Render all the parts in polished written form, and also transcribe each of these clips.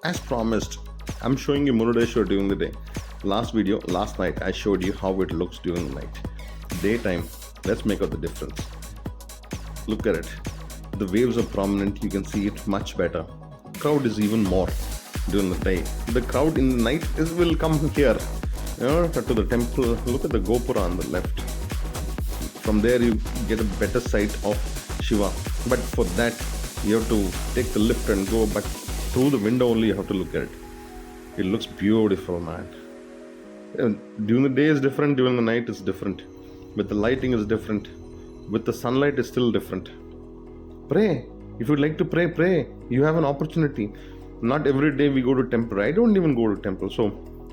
as promised, I'm showing you Murudeshwar during the day. Last night, I showed you how it looks during the night. Daytime, let's make out the difference. Look at it. The waves are prominent, you can see it much better. Crowd is even more during the day. The crowd in the night will come here, to the temple. Look at the Gopura on the left. From there you get a better sight of Shiva. But for that, you have to take the lift and go, but through the window only you have to look at it. It looks beautiful, man. And during the day is different, during the night is different. With the lighting is different. With the sunlight is still different. Pray. If you'd like to pray, pray. You have an opportunity. Not every day we go to temple. I don't even go to temple. So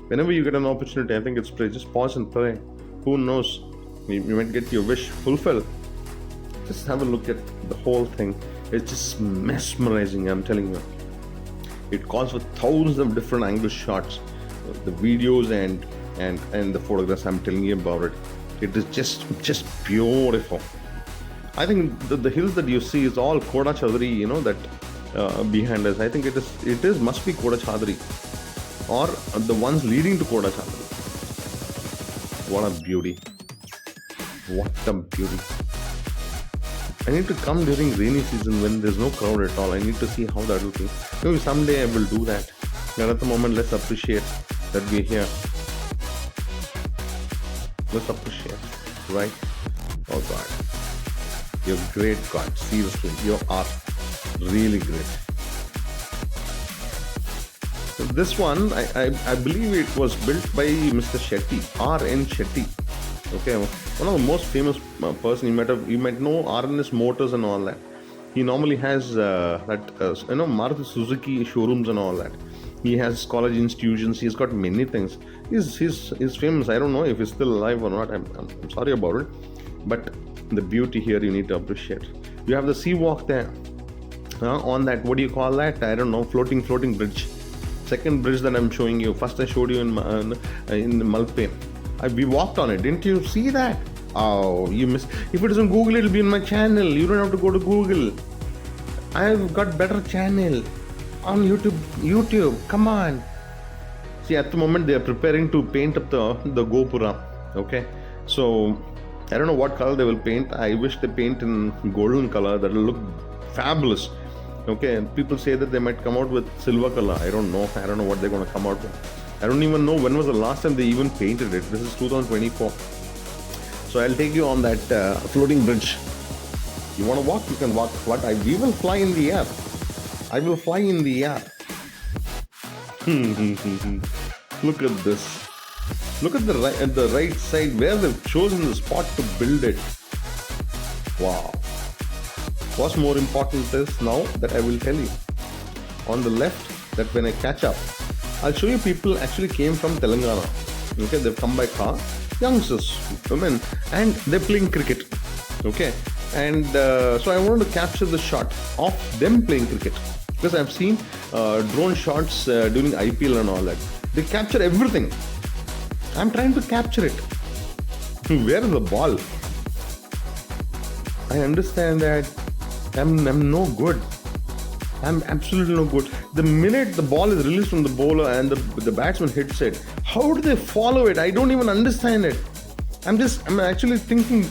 whenever you get an opportunity, I think it's pray. Just pause and pray. Who knows? You might get your wish fulfilled. Just have a look at the whole thing. It's just mesmerizing, I'm telling you. It calls for thousands of different angle shots. The videos and the photographs, I'm telling you about it. It is just beautiful. I think the hills that you see is all Koda Chadri, that behind us. I think it must be Koda Chadri or the ones leading to Koda Chadri. What a beauty. What a beauty. I need to come during rainy season when there's no crowd at all. I need to see how that will be. Maybe someday I will do that. And at the moment, let's appreciate that we're here. Let's appreciate, right? Oh God. You're great, God. Seriously, you are really great. So this one, I believe it was built by Mr. Shetty, R.N. Shetty. Okay, one of the most famous person. You might know RNS Motors and all that. He normally has Maruti Suzuki showrooms and all that. He has college institutions. He's got many things. He's famous. I don't know if he's still alive or not. I'm sorry about it, but the beauty here you need to appreciate. You have the sea walk there on that. What do you call that? I don't know. Floating bridge. Second bridge that I'm showing you. First I showed you in Malpe. We walked on it. Didn't you see that? Oh, you missed. If it is on Google, it'll be in my channel. You don't have to go to Google. I've got better channel on YouTube. Come on. See, at the moment they are preparing to paint up the Gopura. Okay, so I don't know what color they will paint. I wish they paint in golden color. That will look fabulous. Okay, and people say that they might come out with silver color. I don't know what they're going to come out with. I don't even know when was the last time they even painted it. This is 2024. So I'll take you on that floating bridge. You want to walk? You can walk. We will fly in the air. I will fly in the air. Look at this. Look at the right side where they've chosen the spot to build it. Wow. What's more important is now that I will tell you. On the left, that when I catch up, I'll show you people actually came from Telangana. Okay, they've come by car. Youngsters, women, and they're playing cricket. Okay, and so I wanted to capture the shot of them playing cricket because I've seen drone shots during IPL and all that. They capture everything. I'm trying to capture it. Where is the ball? I understand that I'm no good. I'm absolutely no good. The minute the ball is released from the bowler and the batsman hits it, how do they follow it? I don't even understand it. I'm actually thinking,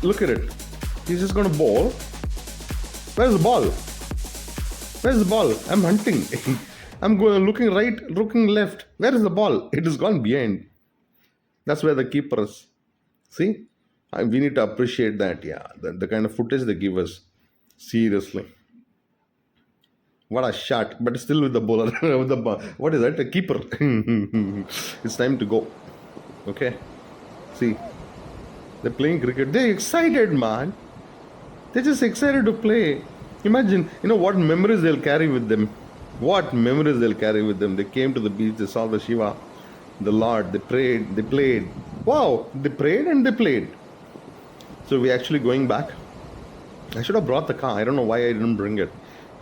look at it. He's just going to bowl. Where's the ball? Where's the ball? I'm hunting. I'm looking right, looking left. Where is the ball? It has gone behind. That's where the keeper is. See? We need to appreciate that, yeah. The kind of footage they give us. Seriously. What a shot, but still with the bowler. With the ball. What is that? A keeper. It's time to go. Okay. See. They're playing cricket. They're excited, man. They're just excited to play. Imagine, what memories they'll carry with them. What memories they'll carry with them. They came to the beach, they saw the Shiva, the Lord, they prayed, they played. Wow, they prayed and they played. So we're actually going back. I should have brought the car. I don't know why I didn't bring it.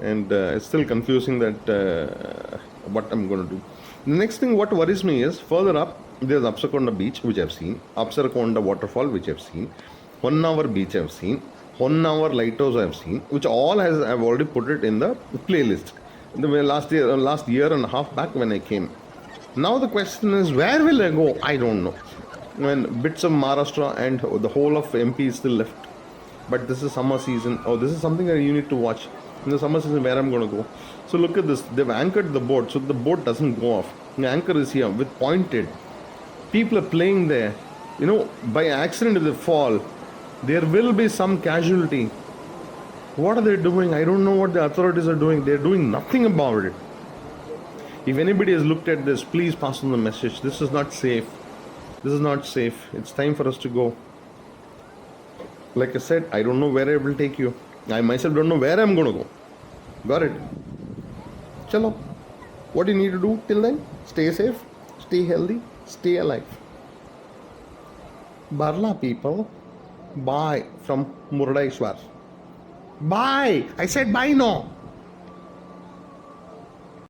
And it's still confusing that what I'm going to do. The next thing what worries me is further up, there's Apsakonda beach, which I've seen. Apsarakonda waterfall, which I've seen. Honavar beach I've seen. Honavar lighthouse I've seen. Which all I've already put it in the playlist. last year and a half back when I came. Now the question is, where will I go? I don't know. When bits of Maharashtra and the whole of MP is still left, but this is summer season. Oh, this is something that you need to watch in the summer season where I'm going to go. So look at this. They've anchored the boat so the boat doesn't go off. The anchor is here with pointed. People are playing there. You know, by accident if they fall, there will be some casualty. What are they doing? I don't know what the authorities are doing. They're doing nothing about it. If anybody has looked at this, please pass on the message. This is not safe. This is not safe. It's time for us to go. Like I said, I don't know where I will take you. I myself don't know where I'm going to go. Got it? Chalo. What do you need to do till then? Stay safe, stay healthy, stay alive. Barla people, bye from Murudeshwar. Bye. I said bye no.